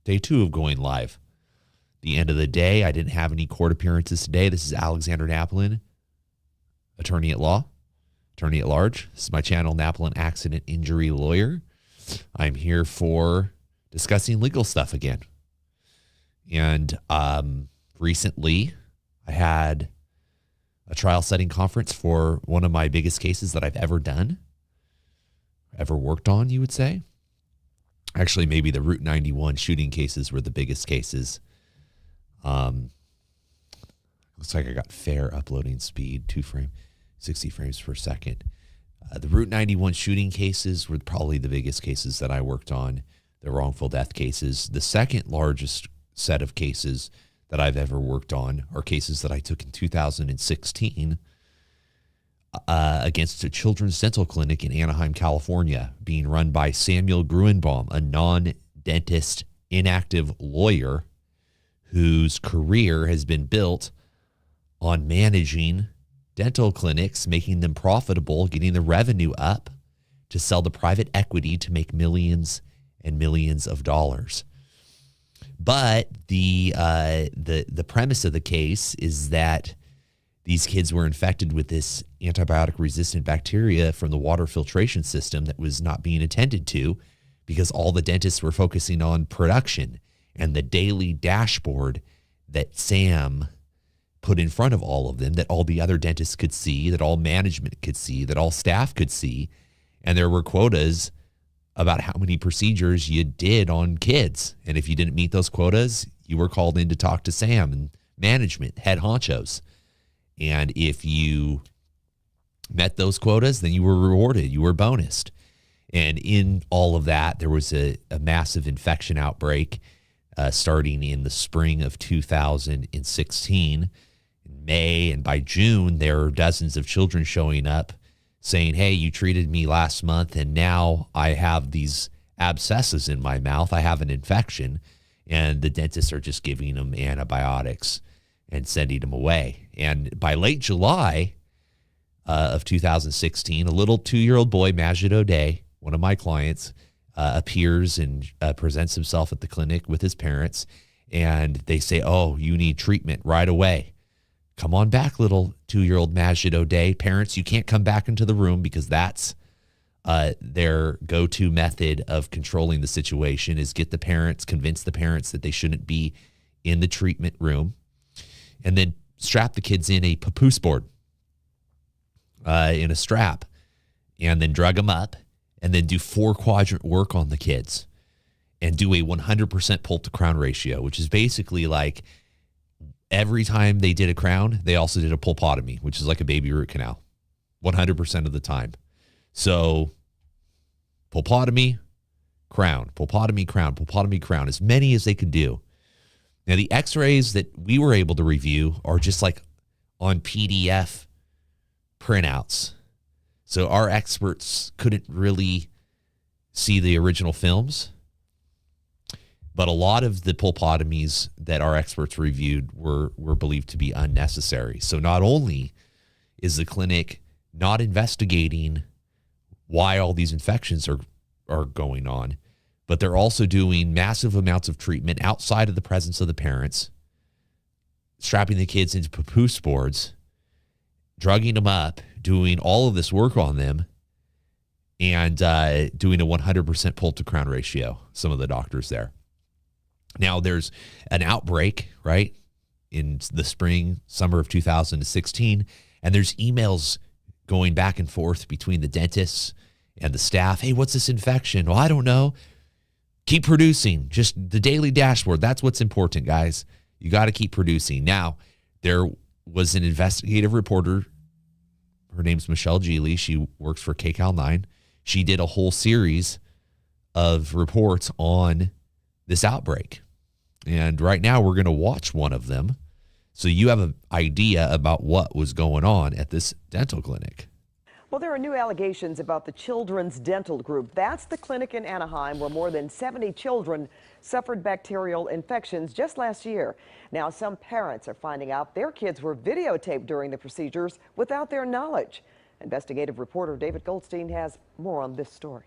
Day 2 of going live. The end of the day, I didn't have any court appearances today. This is Alexander Napolin, attorney at law, attorney at large. This is my channel, Napolin Accident Injury Lawyer. I'm here for discussing legal stuff again. And recently, I had a trial setting conference for one of my biggest cases that I've ever done, ever worked on, you would say. Actually, maybe the Route 91 shooting cases were the biggest cases. Looks like I got fair uploading speed, 60 frames per second. The Route 91 shooting cases were probably the biggest cases that I worked on, the wrongful death cases. The second largest set of cases that I've ever worked on are cases that I took in 2016 against a children's dental clinic in Anaheim, California, being run by Samuel Gruenbaum, a non-dentist, inactive lawyer whose career has been built on managing dental clinics, making them profitable, getting the revenue up to sell to private equity to make millions and millions of dollars. But the premise of the case is that these kids were infected with this antibiotic-resistant bacteria from the water filtration system that was not being attended to because all the dentists were focusing on production, and the daily dashboard that Sam put in front of all of them, that all the other dentists could see, that all management could see, that all staff could see. And there were quotas about how many procedures you did on kids. And if you didn't meet those quotas, you were called in to talk to Sam and management, head honchos. And if you met those quotas, then you were rewarded, you were bonused. And in all of that, there was a massive infection outbreak starting in the spring of 2016, in May, and by June, there are dozens of children showing up saying, hey, you treated me last month, and now I have these abscesses in my mouth. I have an infection, and the dentists are just giving them antibiotics and sending them away. And by late July of 2016, a little 2-year-old boy, Majid O'Day, one of my clients, appears and presents himself at the clinic with his parents, and they say, oh, you need treatment right away. Come on back, little 2-year-old Majid O'Day. Parents, you can't come back into the room because that's their go-to method of controlling the situation, is convince the parents that they shouldn't be in the treatment room, and then strap the kids in a papoose board, in a strap, and then drug them up, and then do 4-quadrant work on the kids and do a 100% pulp to crown ratio, which is basically like every time they did a crown, they also did a pulpotomy, which is like a baby root canal, 100% of the time. So pulpotomy, crown, pulpotomy, crown, pulpotomy, crown, as many as they could do. Now, the x-rays that we were able to review are just like on PDF printouts. So our experts couldn't really see the original films, but a lot of the pulpotomies that our experts reviewed were believed to be unnecessary. So not only is the clinic not investigating why all these infections are going on, but they're also doing massive amounts of treatment outside of the presence of the parents, strapping the kids into papoose boards, drugging them up, doing all of this work on them, and doing a 100% pulp to crown ratio, some of the doctors there. Now, there's an outbreak, right, in the spring, summer of 2016, and there's emails going back and forth between the dentists and the staff. Hey, what's this infection? Well, I don't know. Keep producing. Just the daily dashboard. That's what's important, guys. You got to keep producing. Now, there was an investigative reporter. Her name's Michelle Geely. She works for KCAL 9. She did a whole series of reports on this outbreak. And right now we're going to watch one of them so you have an idea about what was going on at this dental clinic. Well, there are new allegations about the Children's Dental Group. That's the clinic in Anaheim where more than 70 children suffered bacterial infections just last year. Now, some parents are finding out their kids were videotaped during the procedures without their knowledge. Investigative reporter David Goldstein has more on this story.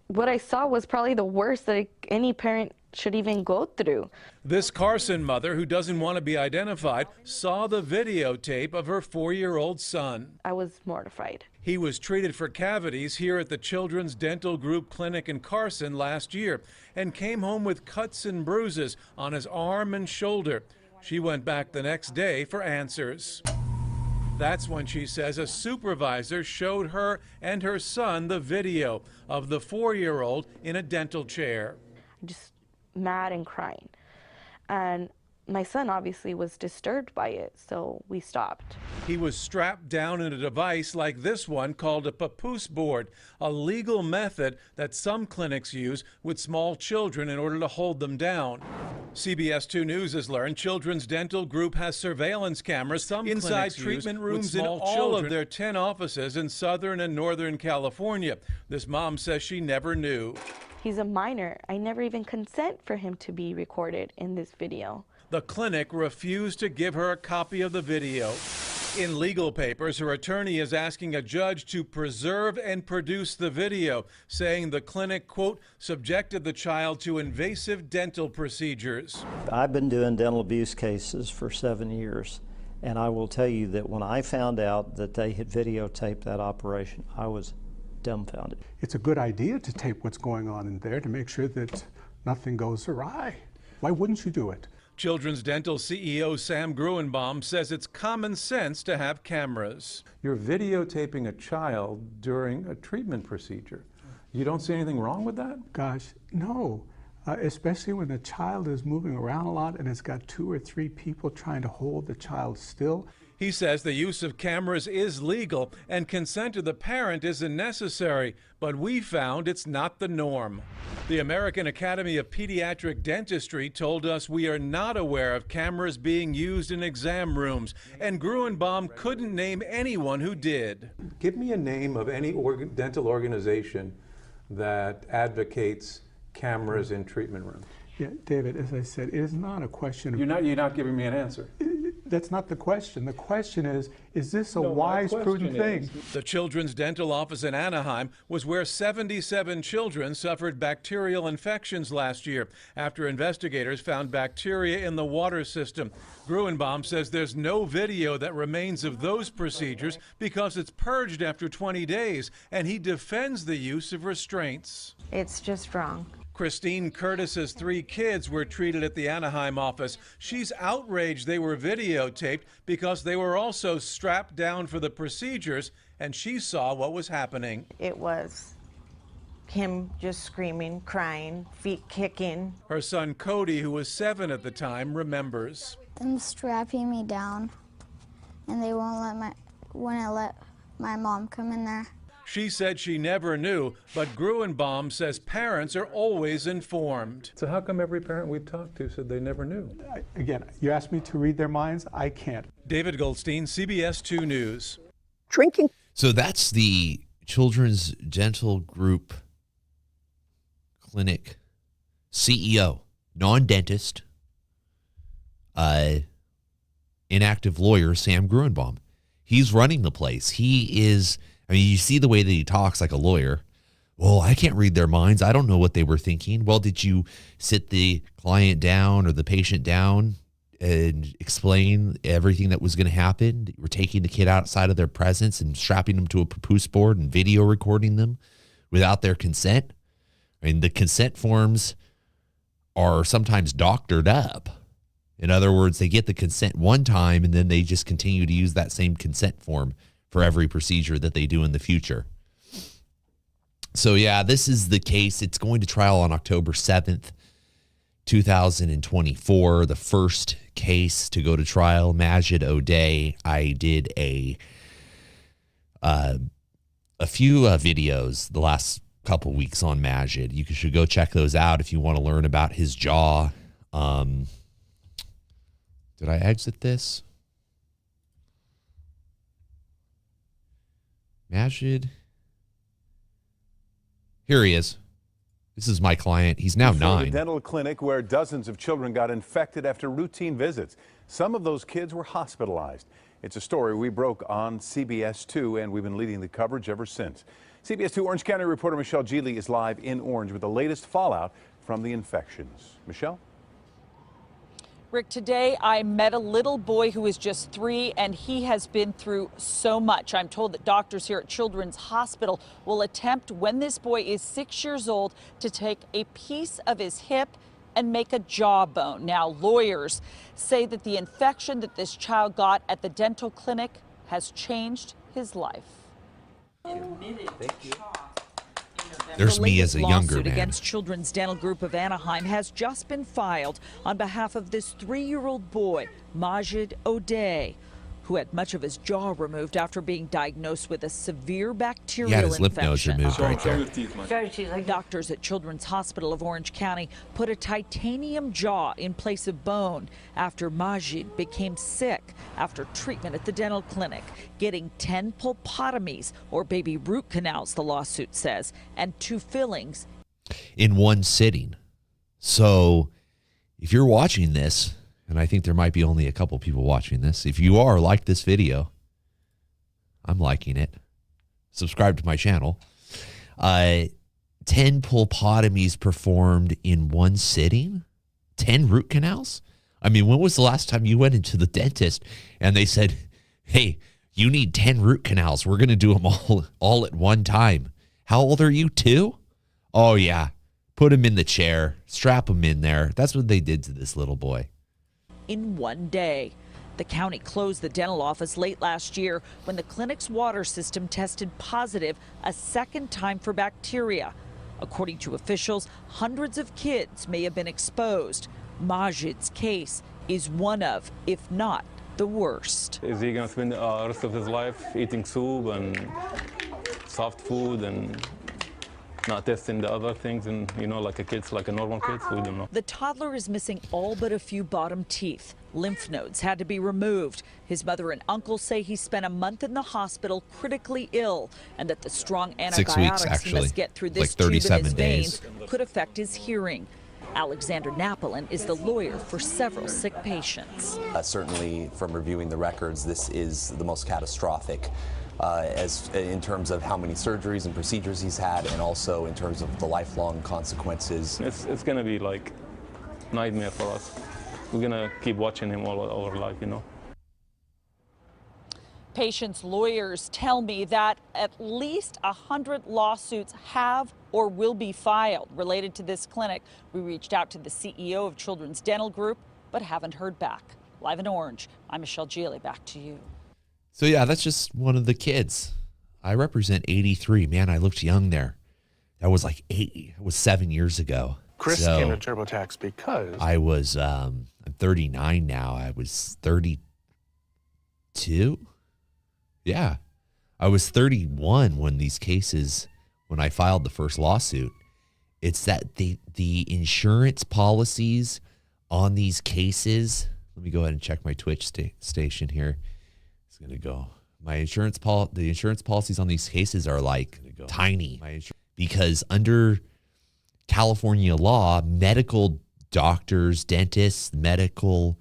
What I saw was probably the worst that any parent should even go through. This Carson mother, who doesn't want to be identified, saw the videotape of her 4-year-old son. I was mortified. He was treated for cavities here at the Children's Dental Group Clinic in Carson last year and came home with cuts and bruises on his arm and shoulder. She went back the next day for answers. That's when she says a supervisor showed her and her son the video of the 4-year-old in a dental chair. Just mad and crying. And my son obviously was disturbed by it, so we stopped. He was strapped down in a device like this one called a papoose board, a legal method that some clinics use with small children in order to hold them down. CBS 2 News has learned Children's Dental Group has surveillance cameras inside treatment rooms in all of their 10 offices in Southern and Northern California. This mom says she never knew. He's a minor. I never even consent for him to be recorded in this video. The clinic refused to give her a copy of the video. In legal papers, her attorney is asking a judge to preserve and produce the video, saying the clinic, quote, subjected the child to invasive dental procedures. I've been doing dental abuse cases for 7 years, and I will tell you that when I found out that they had videotaped that operation, I was dumbfounded. It's a good idea to tape what's going on in there to make sure that nothing goes awry. Why wouldn't you do it? Children's Dental CEO Sam Gruenbaum says it's common sense to have cameras. You're videotaping a child during a treatment procedure. You don't see anything wrong with that? Gosh, no. Especially when the child is moving around a lot and it's got 2 or 3 people trying to hold the child still. He says the use of cameras is legal and consent of the parent isn't necessary, but we found it's not the norm. The American Academy of Pediatric Dentistry told us we are not aware of cameras being used in exam rooms, and Gruenbaum couldn't name anyone who did. Give me a name of any dental organization that advocates cameras in treatment rooms. Yeah, David, as I said, it is not a question of... You're not giving me an answer. That's not the question. The question is this a wise, prudent thing? The Children's Dental Office in Anaheim was where 77 children suffered bacterial infections last year after investigators found bacteria in the water system. Gruenbaum says there's no video that remains of those procedures because it's purged after 20 days, and he defends the use of restraints. It's just wrong. Christine Curtis's 3 kids were treated at the Anaheim office. She's outraged they were videotaped because they were also strapped down for the procedures, and she saw what was happening. It was him just screaming, crying, feet kicking. Her son Cody, who was 7 at the time, remembers. Them strapping me down, and they wouldn't let my mom come in there. She said she never knew, but Gruenbaum says parents are always informed. So how come every parent we've talked to said they never knew? Again, you asked me to read their minds. I can't. David Goldstein, CBS 2 News. Drinking. So that's the Children's Dental Group Clinic CEO, non-dentist, inactive lawyer, Sam Gruenbaum. He's running the place. He is... I mean, you see the way that he talks like a lawyer. Well, I can't read their minds. I don't know what they were thinking. Well, did you sit the client down or the patient down and explain everything that was going to happen? We're taking the kid outside of their presence and strapping them to a papoose board and video recording them without their consent. I mean, the consent forms are sometimes doctored up. In other words, they get the consent one time and then they just continue to use that same consent form for every procedure that they do in the future. So yeah, this is the case. It's going to trial on October 7th, 2024. The first case to go to trial, Majid O'Day. I did a few videos the last couple weeks on Majid. You should go check those out if you want to learn about his jaw. Did I exit this? Majid. Here he is. This is my client. He's now 9. A dental clinic where dozens of children got infected after routine visits. Some of those kids were hospitalized. It's a story we broke on CBS 2, and we've been leading the coverage ever since. CBS 2 Orange County reporter Michelle Geely is live in Orange with the latest fallout from from the infections. Michelle? Rick, today I met a little boy who is just 3, and he has been through so much. I'm told that doctors here at Children's Hospital will attempt, when this boy is 6 years old, to take a piece of his hip and make a jawbone. Now, lawyers say that the infection that this child got at the dental clinic has changed his life. There's me as a younger lawsuit man. against Children's Dental Group of Anaheim has just been filed on behalf of this 3-year-old boy, Majid O'Day, who had much of his jaw removed after being diagnosed with a severe bacterial He had his lymph nodes removed right there. Doctors at Children's Hospital of Orange County put a titanium jaw in place of bone after Majid became sick after treatment at the dental clinic, getting 10 pulpotomies, or baby root canals, the lawsuit says, and 2 fillings in one sitting. So if you're watching this, and I think there might be only a couple people watching this, if you are, like this video. I'm liking it. Subscribe to my channel. 10 pulpotomies performed in one sitting? 10 root canals? I mean, when was the last time you went into the dentist and they said, hey, you need 10 root canals. We're going to do them all at one time. How old are you, 2? Oh, yeah. Put him in the chair. Strap him in there. That's what they did to this little boy. in one day. The county closed the dental office late last year when the clinic's water system tested positive a second time for bacteria. According to officials, hundreds of kids may have been exposed. Majid's case is one of, if not the worst. Is he going to spend the rest of his life eating soup and soft food and not testing the other things, and like a normal kid? We don't know. The toddler is missing all but a few bottom teeth. Lymph nodes had to be removed. His mother and uncle say he spent a month in the hospital critically ill, and that the strong 6 weeks, antibiotics he must get through this like 37 tube in his days. veins could affect his hearing. Alexander Napolin is the lawyer for several sick patients. Certainly, from reviewing the records, this is the most catastrophic as in terms of how many surgeries and procedures he's had, and also in terms of the lifelong consequences. It's going to be like nightmare for us. We're going to keep watching him all our life, Patients' lawyers tell me that at least 100 lawsuits have or will be filed related to this clinic. We reached out to the CEO of Children's Dental Group, but haven't heard back. Live in Orange, I'm Michelle Gili. Back to you. So yeah, that's just one of the kids. I represent 83. Man, I looked young there. That was like 7 years ago. Chris came to TurboTax because I was I'm 39 now. I was 32. Yeah. I was 31 when I filed the first lawsuit. It's that the insurance policies on these cases. Let me go ahead and check my Twitch station here. It's going to go. The insurance policies on these cases are like tiny because under California law, medical doctors, dentists, medical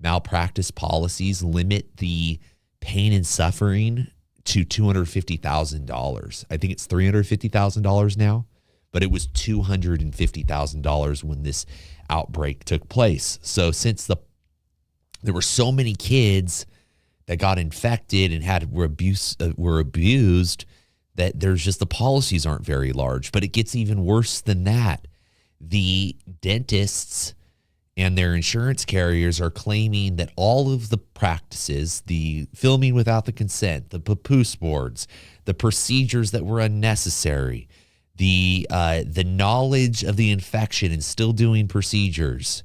malpractice policies limit the pain and suffering to $250,000. I think it's $350,000 now, but it was $250,000 when this outbreak took place. So since there were so many kids that got infected and were abused, that there's just the policies aren't very large. But it gets even worse than that. The dentists and their insurance carriers are claiming that all of the practices, the filming without the consent, the papoose boards, the procedures that were unnecessary, the knowledge of the infection and still doing procedures,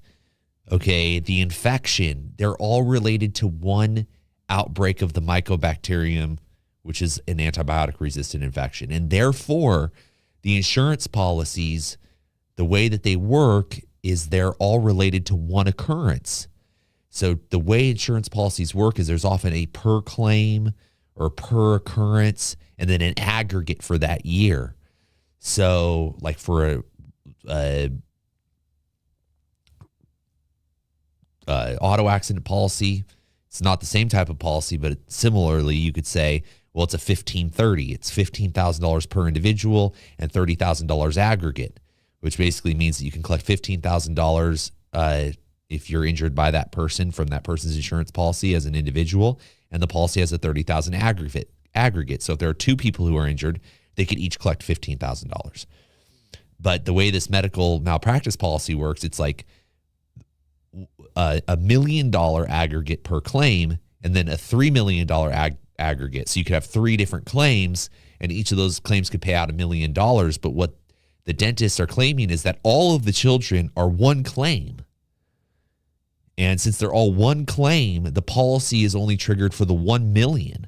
okay, the infection, they're all related to one outbreak of the Mycobacterium, which is an antibiotic-resistant infection. And therefore, the insurance policies, the way that they work is they're all related to one occurrence. So the way insurance policies work is there's often a per claim or per occurrence and then an aggregate for that year. So like for a auto accident policy, it's not the same type of policy, but similarly, you could say, well, it's a 1530. It's $15,000 per individual and $30,000 aggregate. which basically means that you can collect $15,000 if you're injured by that person from that person's insurance policy as an individual, and the policy has a $30,000 aggregate. So if there are two people who are injured, they could each collect $15,000. But the way this medical malpractice policy works, it's like a $1 million aggregate per claim, and then a $3 million aggregate. So you could have three different claims, and each of those claims could pay out $1 million. But what the dentists are claiming is that all of the children are one claim. And since they're all one claim, the policy is only triggered for the 1 million.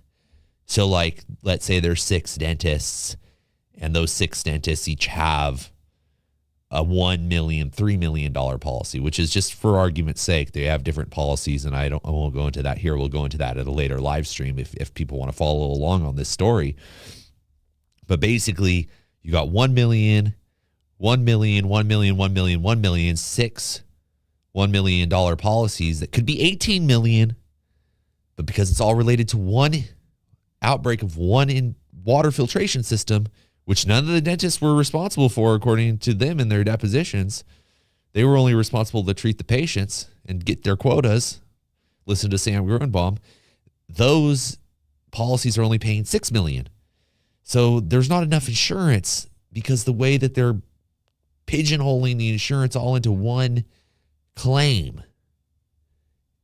So like, let's say there's 6 dentists, and those 6 dentists each have a $1 million, $3 million policy, which is just for argument's sake. They have different policies, and I won't go into that here. We'll go into that at a later live stream if people want to follow along on this story. But basically, you got 1 million, 1 million, 1 million, 1 million, 1 million, 6 $1 million policies that could be 18 million, but because it's all related to one outbreak of one in water filtration system, which none of the dentists were responsible for, according to them in their depositions. They were only responsible to treat the patients and get their quotas. Listen to Sam Gruenbaum. Those policies are only paying $6 million. So there's not enough insurance because the way that they're pigeonholing the insurance all into one claim.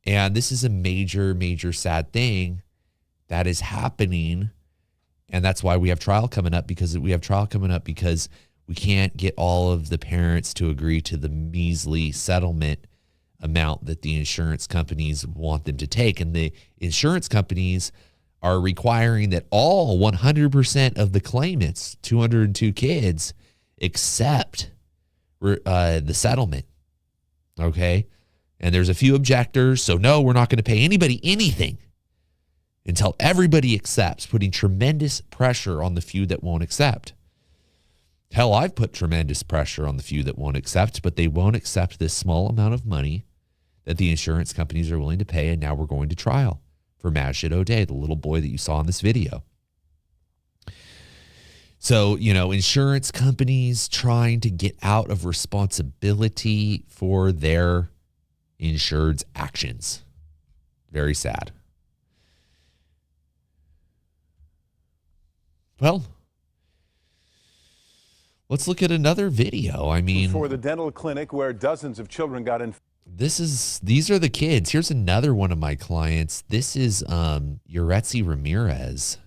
And this is a major, major sad thing that is happening. And that's why we have trial coming up, because we can't get all of the parents to agree to the measly settlement amount that the insurance companies want them to take. And the insurance companies are requiring that all 100% of the claimants, 202 kids, accept the settlement. Okay? And there's a few objectors. So no, we're not going to pay anybody anything until everybody accepts, putting tremendous pressure on the few that won't accept. Hell, I've put tremendous pressure on the few that won't accept, but they won't accept this small amount of money that the insurance companies are willing to pay, and now we're going to trial for Majid O'Day, the little boy that you saw in this video. So, insurance companies trying to get out of responsibility for their insured's actions. Very sad. Well, let's look at another video. For the dental clinic where dozens of children got infected. These are the kids. Here's another one of my clients. This is Yuretsi Ramirez.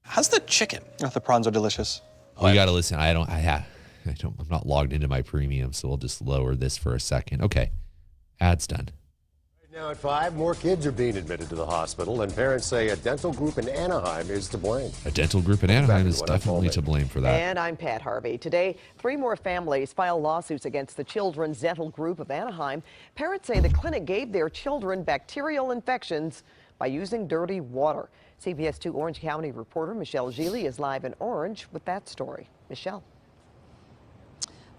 How's the chicken? Oh, the prawns are delicious. Oh, you got to listen. I'm not logged into my premium, so we'll just lower this for a second. Okay. Ad's done. Now at 5, more kids are being admitted to the hospital, and parents say a dental group in Anaheim is to blame. A dental group in Anaheim is definitely to blame for that. And I'm Pat Harvey. Today, 3 more families filed lawsuits against the Children's Dental Group of Anaheim. Parents say the clinic gave their children bacterial infections by using dirty water. CBS 2 Orange County reporter Michelle Gili is live in Orange with that story. Michelle.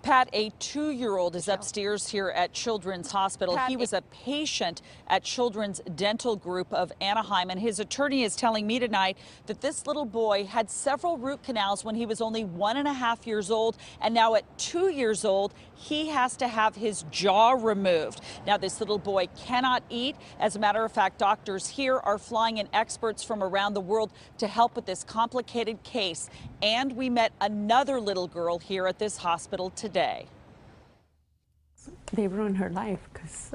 Pat, a 2-year-old is upstairs here at Children's Hospital. He was a patient at Children's Dental Group of Anaheim, and his attorney is telling me tonight that this little boy had several root canals when he was only 1.5 years old, and now at 2 years old, he has to have his jaw removed. Now, this little boy cannot eat. As a matter of fact, doctors here are flying in experts from around the world to help with this complicated case. And we met another little girl here at this hospital today. They ruined her life because,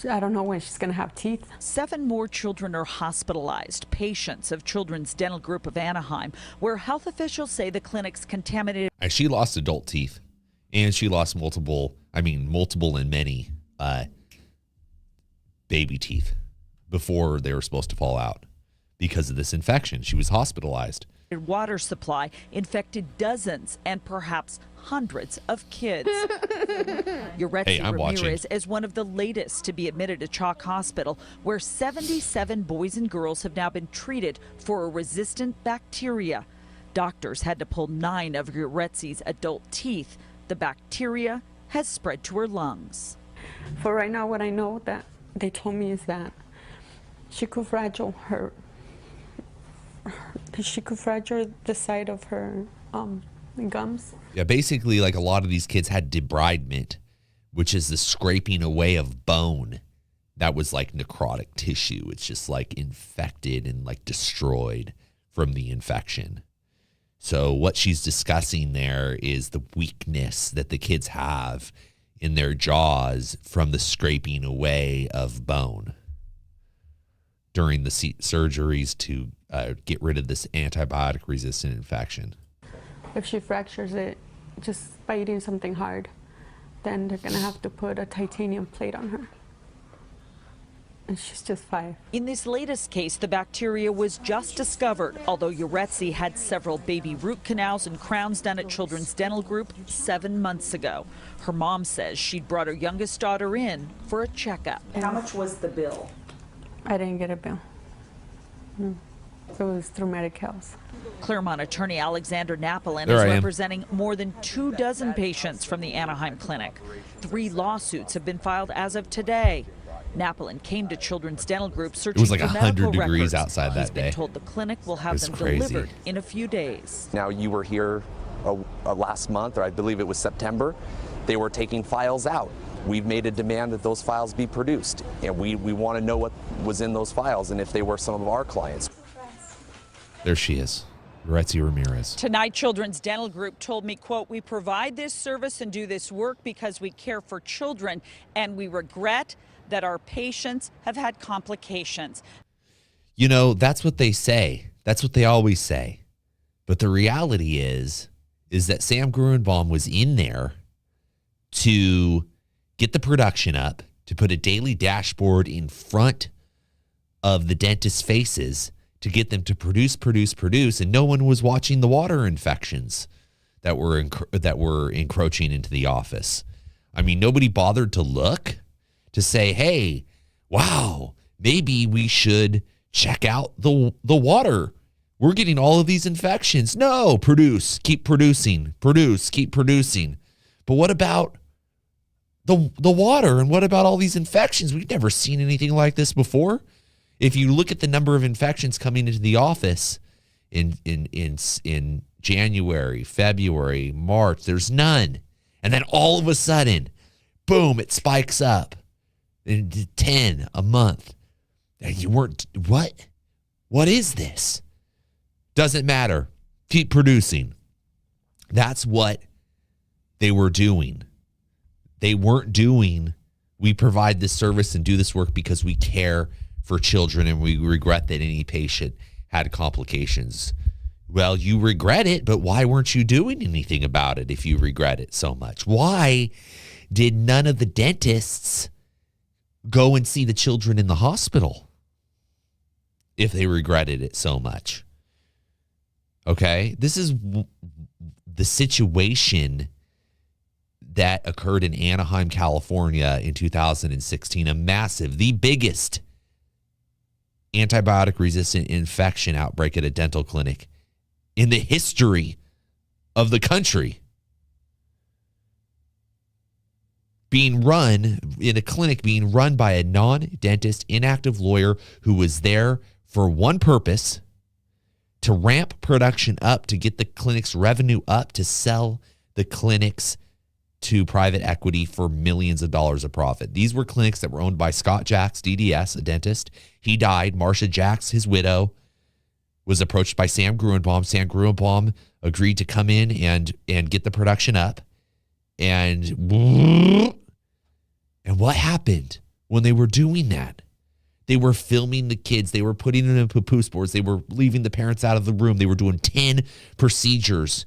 I don't know when she's going to have teeth. 7 more children are hospitalized, patients of Children's Dental Group of Anaheim, where health officials say the clinic's contaminated. She lost adult teeth, and she lost multiple and many baby teeth before they were supposed to fall out because of this infection. She was hospitalized. Water supply infected dozens and perhaps hundreds of kids. Yuretsi Ramirez is one of the latest to be admitted to Chalk Hospital, where 77 boys and girls have now been treated for a resistant bacteria. Doctors had to pull 9 of Yuretsi's adult teeth. The bacteria has spread to her lungs. For right now, what I know that they told me is that she could fracture the side of her the gums. Yeah, basically, like a lot of these kids had debridement, which is the scraping away of bone that was like necrotic tissue. It's just like infected and like destroyed from the infection. So what she's discussing there is the weakness that the kids have in their jaws from the scraping away of bone during the surgeries to get rid of this antibiotic-resistant infection. If she fractures it just by eating something hard, then they're going to have to put a titanium plate on her. And she's just 5. In this latest case, the bacteria was just discovered, although Uretzi had several baby root canals and crowns done at Children's Dental Group 7 months ago. Her mom says she'd brought her youngest daughter in for a checkup. How much was the bill? I didn't get a bill. No. So it was through Medi-Cal's. Claremont attorney Alexander Napolin is representing more than 24 patients from the Anaheim clinic. 3 lawsuits have been filed as of today. Napolin came to Children's Dental Group searching for medical records. It was like 100 degrees outside that day. He's been told the clinic will have them delivered in a few days. Now, you were here last month, or I believe it was September. They were taking files out. We've made a demand that those files be produced, and we want to know what was in those files and if they were some of our clients. There she is, Uretzi Ramirez. Tonight, Children's Dental Group told me, quote, "We provide this service and do this work because we care for children, and we regret that our patients have had complications." You know, that's what they say. That's what they always say. But the reality is that Sam Gruenbaum was in there to get the production up, to put a daily dashboard in front of the dentist's faces to get them to produce, and no one was watching the water infections that were encroaching into the office. I mean, nobody bothered to look to say, hey, wow, maybe we should check out the water. We're getting all of these infections. No, keep producing. But what about the water, and what about all these infections? We've never seen anything like this before. If you look at the number of infections coming into the office in January, February, March, there's none. And then all of a sudden, boom, it spikes up into 10 a month. And you weren't, what? What is this? Doesn't matter. Keep producing. That's what they were doing. They weren't doing, we provide this service and do this work because we care for children and we regret that any patient had complications. Well, you regret it, but why weren't you doing anything about it if you regret it so much? Why did none of the dentists go and see the children in the hospital if they regretted it so much? Okay, this is the situation that occurred in Anaheim, California in 2016, the biggest antibiotic-resistant infection outbreak at a dental clinic in the history of the country. Being run in a clinic being run by a non-dentist, inactive lawyer who was there for one purpose: to ramp production up, to get the clinic's revenue up, to sell the clinics to private equity for millions of dollars of profit. These were clinics that were owned by Scott Jacks, DDS, a dentist. He died. Marcia Jacks, his widow, was approached by Sam Gruenbaum. Sam Gruenbaum agreed to come in and get the production up. And what happened when they were doing that? They were filming the kids. They were putting them in papoose boards. They were leaving the parents out of the room. They were doing 10 procedures.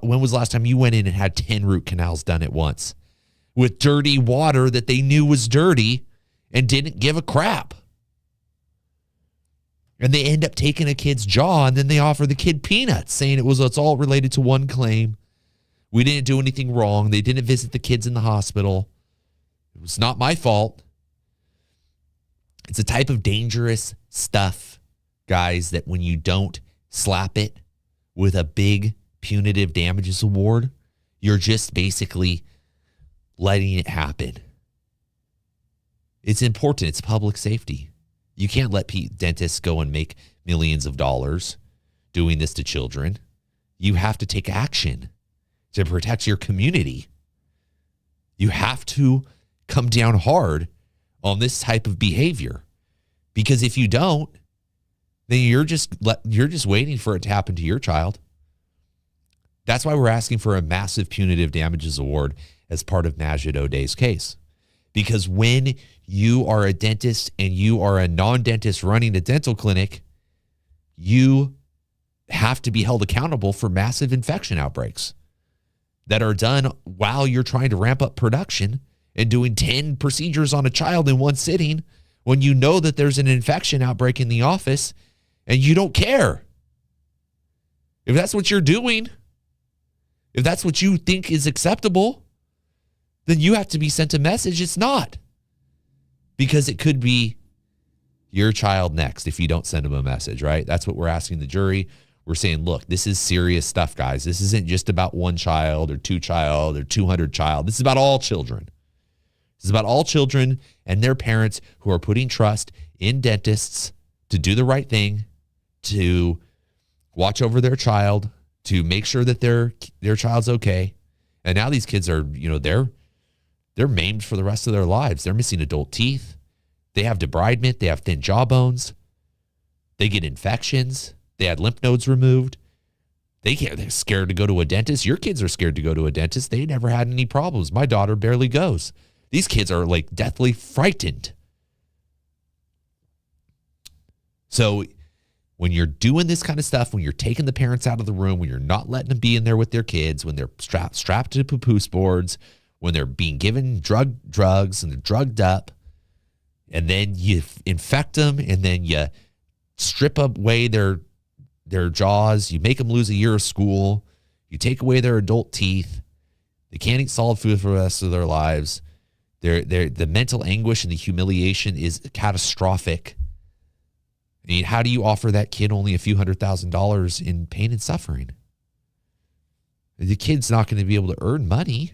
When was the last time you went in and had 10 root canals done at once with dirty water that they knew was dirty and didn't give a crap? And they end up taking a kid's jaw, and then they offer the kid peanuts, saying it's all related to one claim. We didn't do anything wrong. They didn't visit the kids in the hospital. It was not my fault. It's a type of dangerous stuff, guys, that when you don't slap it with a big punitive damages award, you're just basically letting it happen. It's important. It's public safety. You can't let dentists go and make millions of dollars doing this to children. you have to take action to protect your community. You have to come down hard on this type of behavior, because if you don't, then you're just waiting for it to happen to your child. That's why we're asking for a massive punitive damages award as part of Majid O'Day's case. Because when you are a dentist and you are a non-dentist running a dental clinic, you have to be held accountable for massive infection outbreaks that are done while you're trying to ramp up production and doing 10 procedures on a child in one sitting when you know that there's an infection outbreak in the office and you don't care. If that's what you're doing, if that's what you think is acceptable, then you have to be sent a message it's not. Because it could be your child next if you don't send them a message, right? That's what we're asking the jury. We're saying, look, this is serious stuff, guys. This isn't just about one child or two child or 200 child. This is about all children. This is about all children and their parents who are putting trust in dentists to do the right thing, to watch over their child, to make sure that their child's okay. And now these kids are, they're maimed for the rest of their lives. They're missing adult teeth. They have debridement. They have thin jawbones. They get infections. They had lymph nodes removed. They're scared to go to a dentist. Your kids are scared to go to a dentist. They never had any problems. My daughter barely goes. These kids are like deathly frightened. So when you're doing this kind of stuff, when you're taking the parents out of the room, when you're not letting them be in there with their kids, when they're strapped to papoose boards, when they're being given drugs and they're drugged up, and then you infect them, and then you strip away their jaws, you make them lose a year of school, you take away their adult teeth, they can't eat solid food for the rest of their lives. The mental anguish and the humiliation is catastrophic. I mean, how do you offer that kid only a few $100,000 in pain and suffering? The kid's not going to be able to earn money.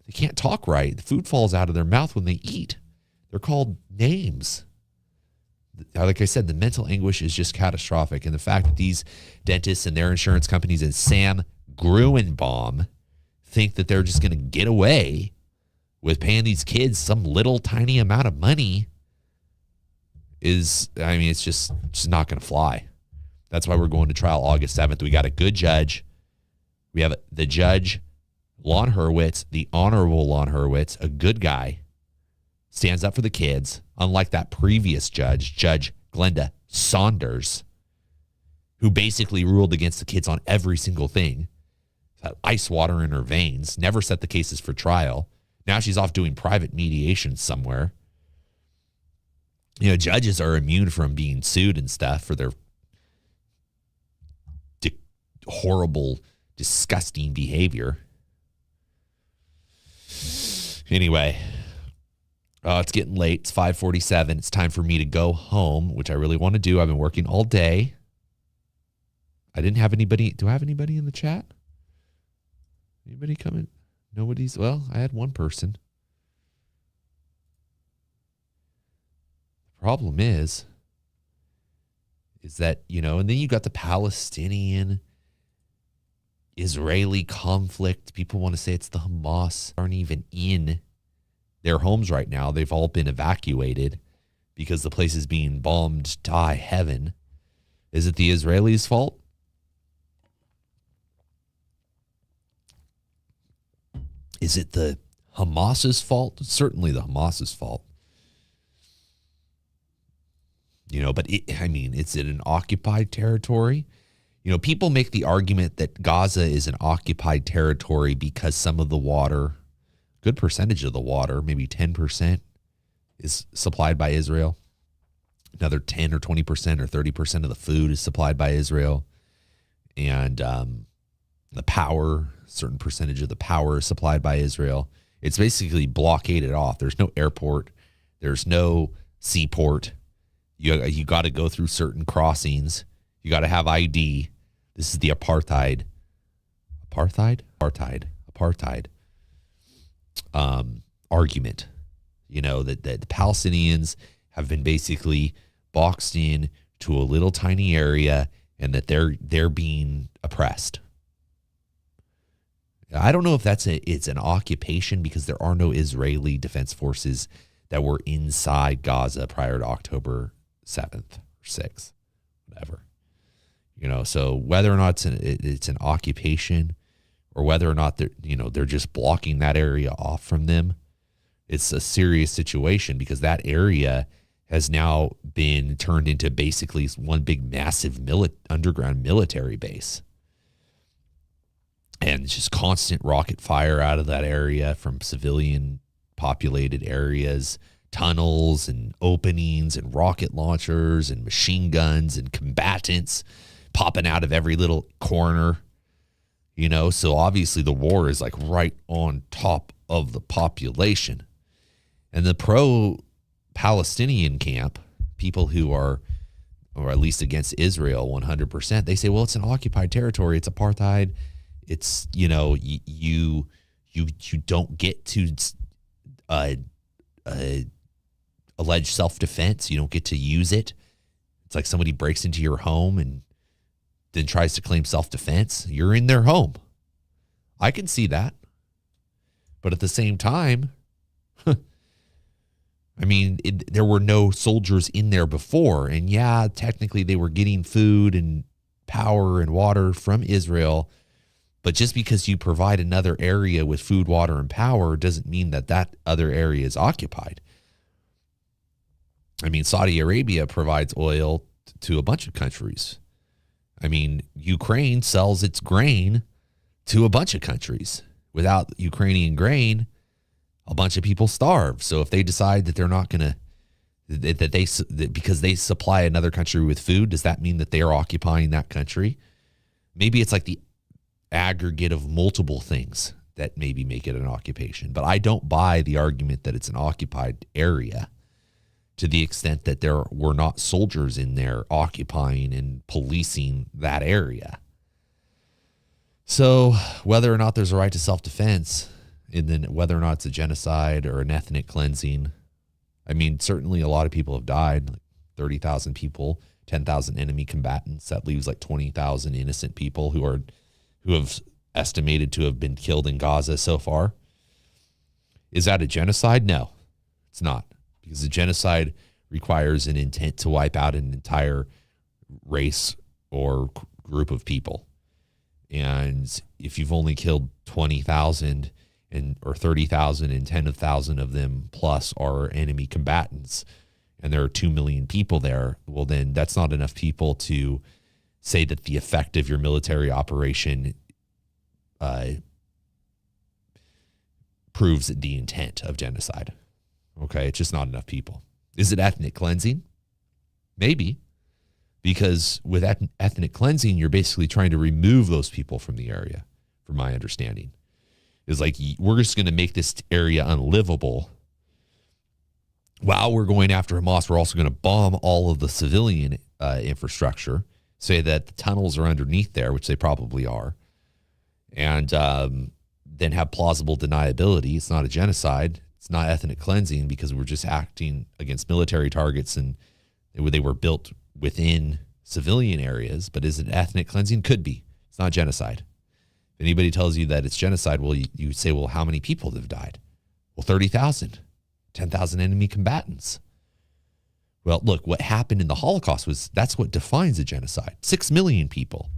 They can't talk right. The food falls out of their mouth when they eat. They're called names. Like I said, the mental anguish is just catastrophic. And the fact that these dentists and their insurance companies and Sam Gruenbaum think that they're just going to get away with paying these kids some little tiny amount of money it's just not going to fly. That's why we're going to trial August 7th. We got a good judge. We have the judge, Lon Hurwitz, the Honorable Lon Hurwitz, a good guy, stands up for the kids, unlike that previous judge, Judge Glenda Saunders, who basically ruled against the kids on every single thing. Had ice water in her veins, never set the cases for trial. Now she's off doing private mediation somewhere. Judges are immune from being sued and stuff for their horrible, disgusting behavior. Anyway, it's getting late. It's 5:47. It's time for me to go home, which I really want to do. I've been working all day. I didn't have anybody. Do I have anybody in the chat? Anybody coming? Nobody's. Well, I had one person. The problem is that, and then you got the Palestinian Israeli conflict. People want to say it's the Hamas. Aren't even in their homes right now. They've all been evacuated because the place is being bombed to high heaven. Is it the Israelis' fault? Is it the Hamas's fault? It's certainly the Hamas's fault. But it's in an occupied territory. People make the argument that Gaza is an occupied territory because some of the water, good percentage of the water, maybe 10%, is supplied by Israel. Another 10 or 20% or 30% of the food is supplied by Israel. And the power, certain percentage of the power is supplied by Israel. It's basically blockaded off. There's no airport. There's no seaport. You got to go through certain crossings. You got to have ID. This is the apartheid argument. That the Palestinians have been basically boxed in to a little tiny area, and that they're being oppressed. I don't know if it's an occupation because there are no Israeli defense forces that were inside Gaza prior to October 7th or 6th, whatever. So whether or not it's an occupation or whether or not they're just blocking that area off from them, it's a serious situation because that area has now been turned into basically one big massive underground military base. And it's just constant rocket fire out of that area from civilian populated areas, tunnels and openings and rocket launchers and machine guns and combatants popping out of every little corner, So obviously the war is like right on top of the population. And the pro-Palestinian camp, people who are, or at least against Israel 100%, they say, well, it's an occupied territory. It's apartheid. It's, you don't get to alleged self-defense. You don't get to use it. It's like somebody breaks into your home and then tries to claim self-defense. You're in their home. I can see that. But at the same time, there were no soldiers in there before. And yeah, technically they were getting food and power and water from Israel. But just because you provide another area with food, water, and power doesn't mean that other area is occupied. Saudi Arabia provides oil to a bunch of countries. Ukraine sells its grain to a bunch of countries. Without Ukrainian grain, a bunch of people starve. So if they decide that they're not going to, because they supply another country with food, does that mean that they are occupying that country? Maybe it's like the aggregate of multiple things that maybe make it an occupation. But I don't buy the argument that it's an occupied area to the extent that there were not soldiers in there occupying and policing that area. So whether or not there's a right to self-defense, and then whether or not it's a genocide or an ethnic cleansing, certainly a lot of people have died, like 30,000 people, 10,000 enemy combatants. That leaves like 20,000 innocent people who have estimated to have been killed in Gaza so far. Is that a genocide? No, it's not. Because a genocide requires an intent to wipe out an entire race or group of people. And if you've only killed 20,000 or 30,000 and 10,000 of them plus are enemy combatants, and there are 2 million people there, well, then that's not enough people to say that the effect of your military operation proves the intent of genocide. Okay, it's just not enough people. Is it ethnic cleansing? Maybe. Because with ethnic cleansing, you're basically trying to remove those people from the area, from my understanding. It's like, we're just going to make this area unlivable. While we're going after Hamas, we're also going to bomb all of the civilian infrastructure, say that the tunnels are underneath there, which they probably are, and then have plausible deniability. It's not a genocide. It's not ethnic cleansing because we're just acting against military targets and they were built within civilian areas. But is it ethnic cleansing? Could be. It's not genocide. If anybody tells you that it's genocide, well, you say, well, how many people have died? Well, 30,000, 10,000 enemy combatants. Well, look, what happened in the Holocaust that's what defines a genocide. 6 million people.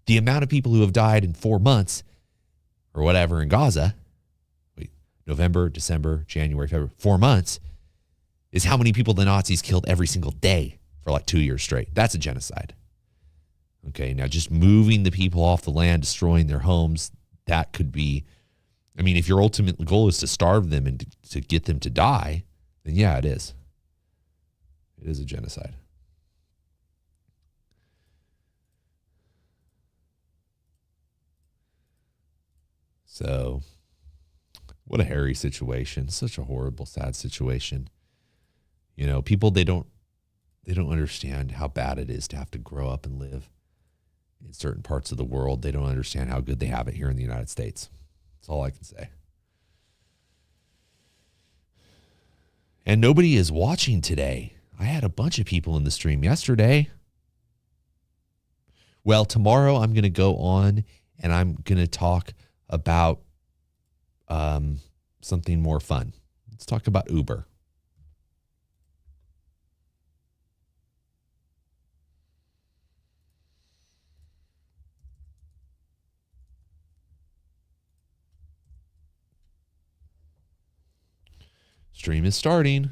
The amount of people who have died in 4 months or whatever in Gaza, November, December, January, February, 4 months, is how many people the Nazis killed every single day for like 2 years straight. That's a genocide. Okay, now just moving the people off the land, destroying their homes, that could be, if your ultimate goal is to starve them and to get them to die, then yeah, it is. It is a genocide. So, what a hairy situation. Such a horrible, sad situation. People, they don't understand how bad it is to have to grow up and live in certain parts of the world. They don't understand how good they have it here in the United States. That's all I can say. And nobody is watching today. I had a bunch of people in the stream yesterday. Well, tomorrow I'm going to go on and I'm going to talk about something more fun. Let's talk about Uber. Stream is starting.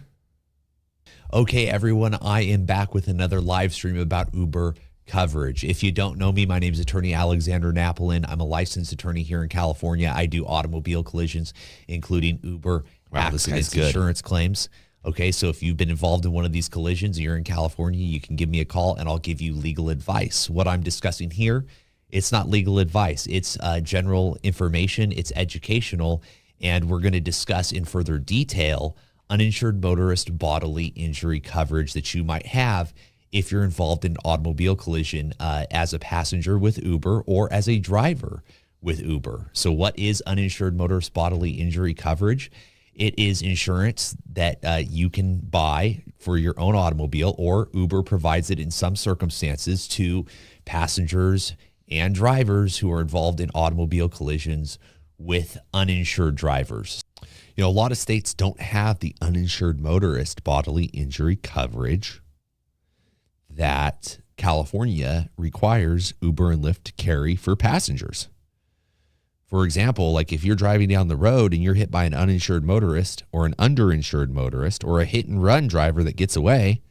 Okay, everyone, I am back with another live stream about Uber coverage. If you don't know me, my name is attorney Alexander Napolin. I'm a licensed attorney here in California. I do automobile collisions, including Uber accident insurance claims. Okay, so if you've been involved in one of these collisions and you're in California, you can give me a call and I'll give you legal advice. What I'm discussing here, it's not legal advice. It's general information. It's educational. And we're going to discuss in further detail uninsured motorist bodily injury coverage that you might have if you're involved in an automobile collision as a passenger with Uber or as a driver with Uber. So what is uninsured motorist bodily injury coverage? It is insurance that you can buy for your own automobile, or Uber provides it in some circumstances to passengers and drivers who are involved in automobile collisions with uninsured drivers. You know, a lot of states don't have the uninsured motorist bodily injury coverage that California requires Uber and Lyft to carry for passengers. For example, like if you're driving down the road and you're hit by an uninsured motorist or an underinsured motorist or a hit and run driver that gets away,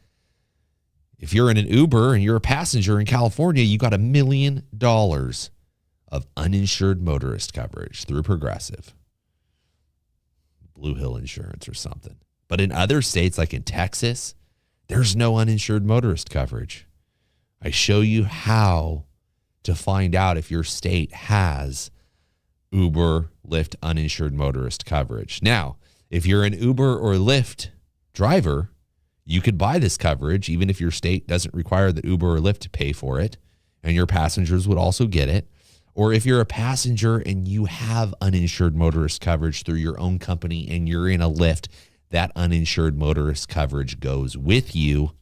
if you're in an Uber and you're a passenger in California, you got $1 million of uninsured motorist coverage through Progressive, Blue Hill Insurance or something. But in other states, like in Texas, there's no uninsured motorist coverage. I show you how to find out if your state has Uber, Lyft, uninsured motorist coverage. Now, if you're an Uber or Lyft driver, you could buy this coverage even if your state doesn't require that Uber or Lyft to pay for it, and your passengers would also get it. Or if you're a passenger and you have uninsured motorist coverage through your own company and you're in a Lyft, that uninsured motorist coverage goes with you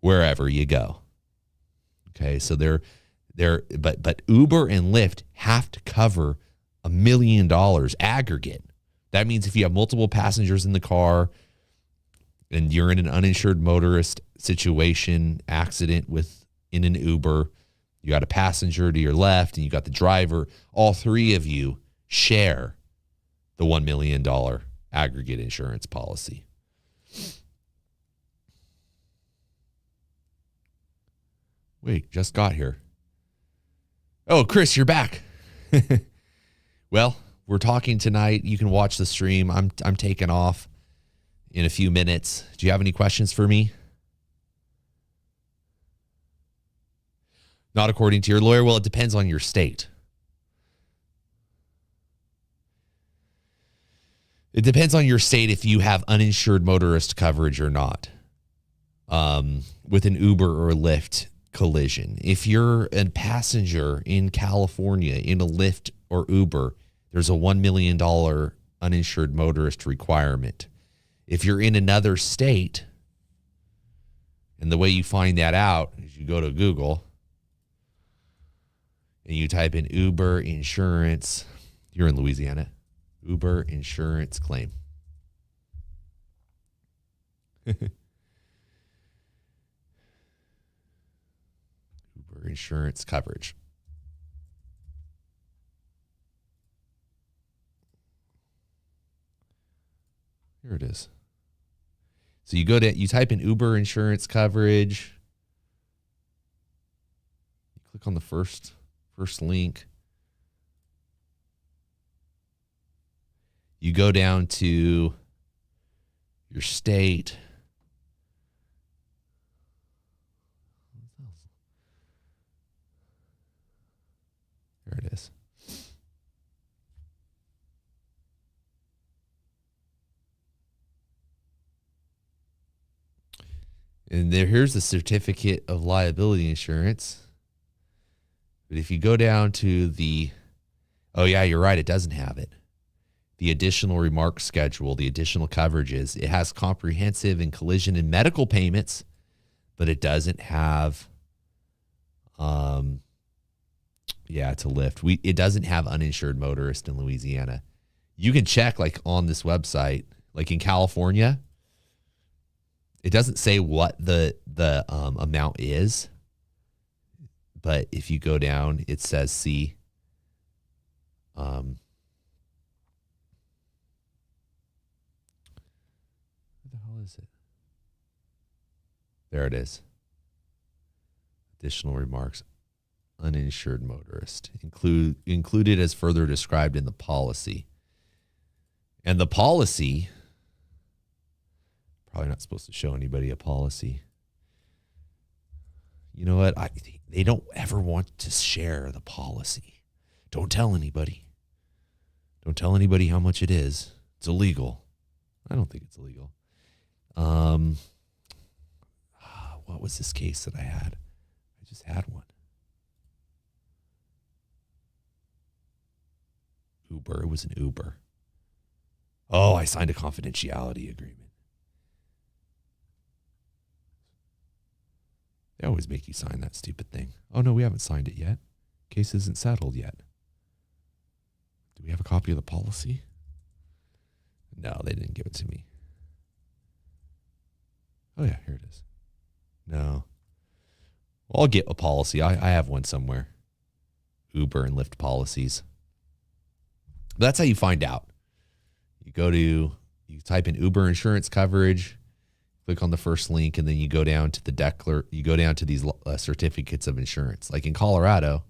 wherever you go. Okay, so but Uber and Lyft have to cover $1 million aggregate. That means if you have multiple passengers in the car and you're in an uninsured motorist situation, accident in an Uber, you got a passenger to your left and you got the driver, all three of you share the $1 million aggregate insurance policy. Wait, just got here. Oh, Chris, you're back. Well, we're talking tonight. You can watch the stream. I'm taking off in a few minutes. Do you have any questions for me? Not according to your lawyer? Well, it depends on your state. It depends on your state if you have uninsured motorist coverage or not with an Uber or Lyft collision. If you're a passenger in California in a Lyft or Uber, there's a $1 million uninsured motorist requirement. If you're in another state, and the way you find that out is you go to Google and you type in Uber insurance. You're in Louisiana. Uber insurance claim. Uber insurance coverage. Here it is. So you type in Uber insurance coverage. You click on the first link. You go down to your state. There it is. And here's the certificate of liability insurance. But if you go down to oh yeah, you're right, it doesn't have it. The additional remarks schedule, the additional coverages, it has comprehensive and collision and medical payments, but it doesn't have Yeah, it's a Lyft. It doesn't have uninsured motorist in Louisiana. You can check like on this website, like in California, it doesn't say what the amount is, but if you go down, it says C. Where the hell is it? There it is. Additional remarks. Uninsured motorist included as further described in the policy. And the policy, probably not supposed to show anybody a policy. You know what? They don't ever want to share the policy. Don't tell anybody. Don't tell anybody how much it is. It's illegal. I don't think it's illegal. What was this case that I had? I just had one. Uber. It was an Uber. Oh, I signed a confidentiality agreement. They always make you sign that stupid thing. Oh, no, we haven't signed it yet. Case isn't settled yet. Do we have a copy of the policy? No, they didn't give it to me. Oh, yeah, here it is. No. Well, I'll get a policy. I have one somewhere. Uber and Lyft policies. But that's how you find out. You type in Uber insurance coverage, click on the first link, and then you go down to you go down to these certificates of insurance. Like in Colorado's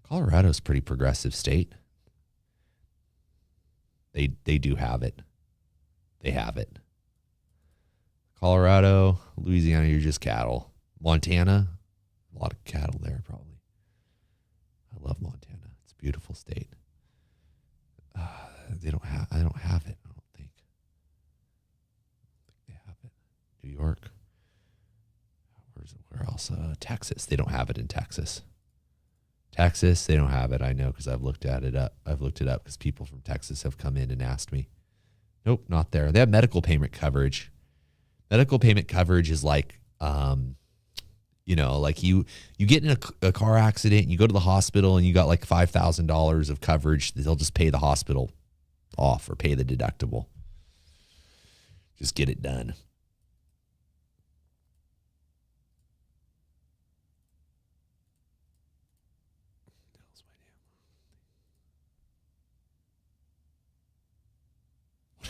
a pretty progressive state. They do have it. They have it. Colorado, Louisiana, you're just cattle. Montana, a lot of cattle there probably. I love Montana. It's a beautiful state. I don't have it. I don't think they have it. New York. Where else? Texas. They don't have it in Texas. Texas, they don't have it. I know because I've looked it up because people from Texas have come in and asked me. Nope, not there. They have medical payment coverage. Medical payment coverage is like, like you get in a car accident, you go to the hospital, and you got like $5,000 of coverage. They'll just pay the hospital off or pay the deductible. Just get it done.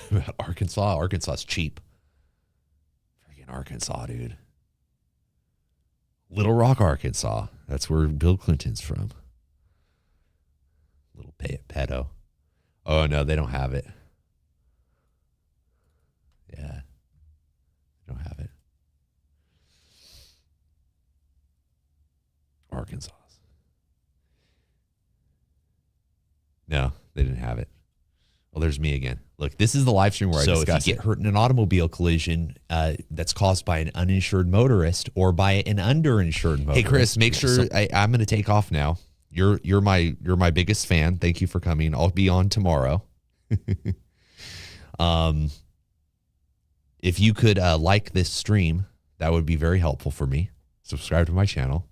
What about Arkansas? Arkansas's cheap. Freaking Arkansas, dude. Little Rock, Arkansas. That's where Bill Clinton's from. Little pedo. Oh, no, they don't have it. Yeah. They don't have it. Arkansas. No, they didn't have it. Well, there's me again. Look, this is the live stream where I discuss it. So if you get hurt in an automobile collision that's caused by an uninsured motorist or by an underinsured motorist. Hey, Chris, make sure I'm going to take off now. You're my biggest fan. Thank you for coming. I'll be on tomorrow. If you could like this stream, that would be very helpful for me. Subscribe to my channel.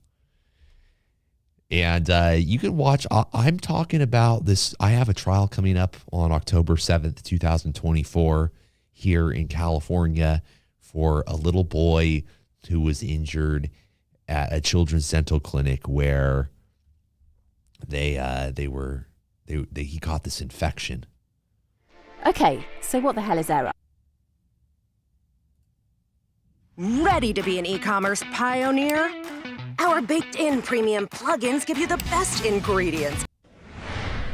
And you can watch. I'm talking about this. I have a trial coming up on October 7th, 2024 here in California for a little boy who was injured at a children's dental clinic where he caught this infection. Okay, so what the hell is Aira? Ready to be an e-commerce pioneer? Our baked-in premium plugins give you the best ingredients.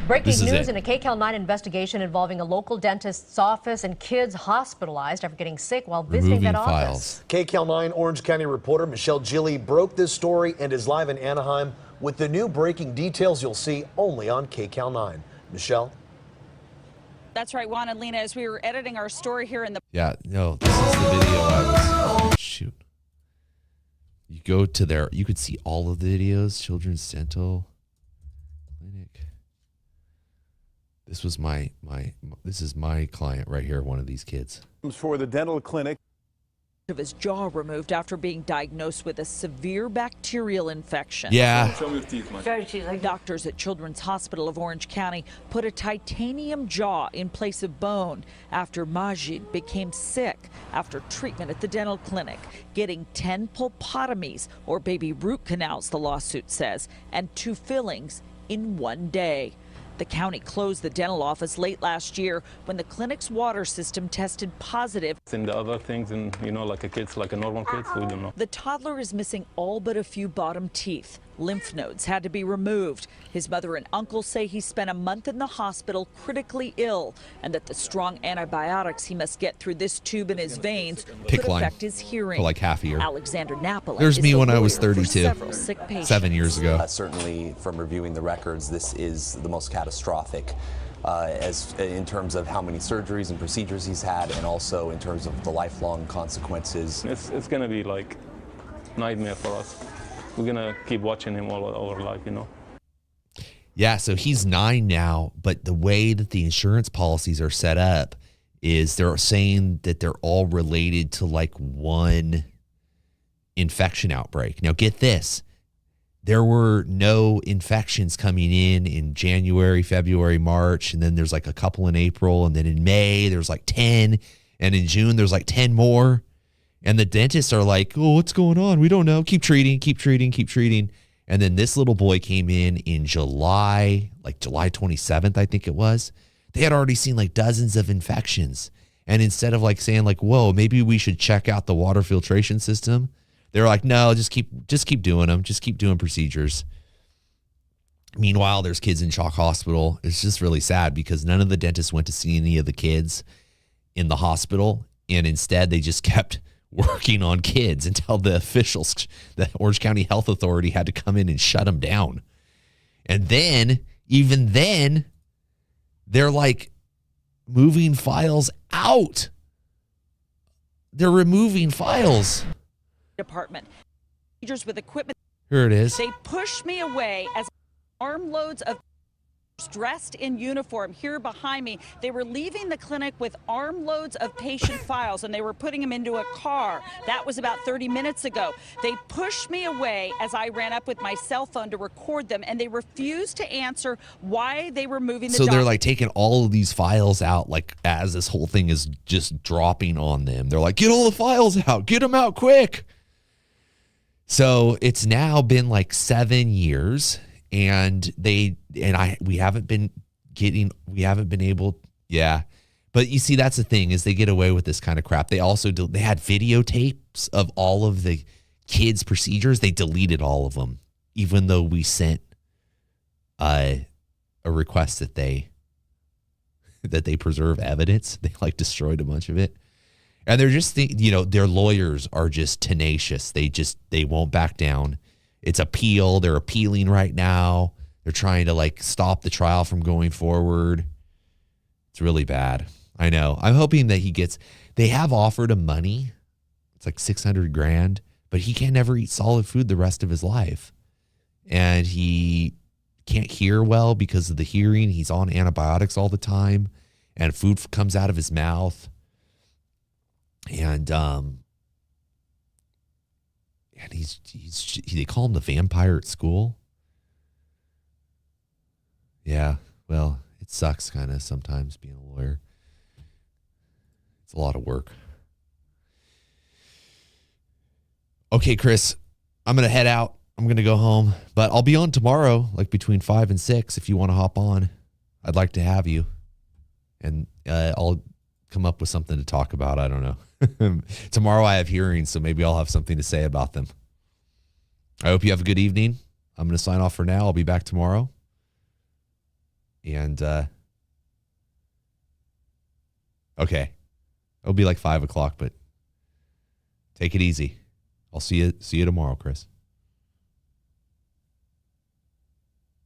Breaking news in a KCAL9 investigation involving a local dentist's office and kids hospitalized after getting sick while visiting that office. KCAL9 Orange County reporter Michelle Gilly broke this story and is live in Anaheim with the new breaking details you'll see only on KCAL9. Michelle? That's right, Juan and Lena, as we were editing our story here in the... Yeah, no, this is the video shoot. You go to there, you could see all of the videos, Children's Dental Clinic. This was this is my client right here, one of these kids. For the dental clinic. of his jaw removed after being diagnosed with a severe bacterial infection. Yeah. Show me your teeth, Mike. Doctors at Children's Hospital of Orange County put a titanium jaw in place of bone after Majid became sick after treatment at the dental clinic, getting 10 pulpotomies or baby root canals, the lawsuit says, and 2 fillings in 1 day. The county closed the dental office late last year when the clinic's water system tested positive. In the other things, and like a kid's like a normal kid, we don't know. The toddler is missing all but a few bottom teeth. Lymph nodes had to be removed. His mother and uncle say he spent a month in the hospital critically ill, and that the strong antibiotics he must get through this tube in his veins could affect his hearing. For like half a year. Alexander Napoli. There's me when I was lawyer for 32, several sick patients. 7 years ago. Certainly, from reviewing the records, this is the most catastrophic. As in terms of how many surgeries and procedures he's had, and also in terms of the lifelong consequences. It's going to be like nightmare for us. We're going to keep watching him all our life, Yeah, so he's 9 now, but the way that the insurance policies are set up is they're saying that they're all related to like one infection outbreak. Now get this. There were no infections coming in January, February, March, and then there's like a couple in April, and then in May there's like 10, and in June there's like 10 more. And the dentists are like, oh, what's going on? We don't know. Keep treating, keep treating, keep treating. And then this little boy came in July, like July 27th, I think it was. They had already seen like dozens of infections. And instead of like saying like, whoa, maybe we should check out the water filtration system, they're like, no, just keep doing them. Just keep doing procedures. Meanwhile, there's kids in Chalk Hospital. It's just really sad because none of the dentists went to see any of the kids in the hospital. And instead, they just kept working on kids until the officials, the Orange County Health Authority, had to come in and shut them down. And then, even then, they're like moving files out. They're removing files. Department. Procedures with equipment. Here it is. They pushed me away as armloads of dressed in uniform here behind me. They were leaving the clinic with armloads of patient files, and they were putting them into a car. That was about 30 minutes ago. They pushed me away as I ran up with my cell phone to record them, and they refused to answer why they were moving the So they're like taking all of these files out, like as this whole thing is just dropping on them. They're like, get all the files out, get them out quick. So it's now been like 7 years. And we haven't been able. Yeah. But you see, that's the thing is they get away with this kind of crap. They also they had videotapes of all of the kids' procedures. They deleted all of them, even though we sent a request that they preserve evidence. They like destroyed a bunch of it. And they're just, their lawyers are just tenacious. They won't back down. It's appeal. They're appealing right now. They're trying to like stop the trial from going forward. It's really bad. I know. I'm hoping that they have offered him money. It's like $600,000, but he can never eat solid food the rest of his life. And he can't hear well because of the hearing. He's on antibiotics all the time, and food comes out of his mouth. And they call him the vampire at school. Yeah, well, it sucks kind of sometimes being a lawyer. It's a lot of work. Okay, Chris, I'm going to head out. I'm going to go home, but I'll be on tomorrow, like between 5 and 6 if you want to hop on. I'd like to have you. And I'll come up with something to talk about. I don't know. Tomorrow I have hearings, so maybe I'll have something to say about them. I hope you have a good evening. I'm going to sign off for now. I'll be back tomorrow. And, okay. It'll be like 5 o'clock, but take it easy. I'll see you tomorrow, Chris.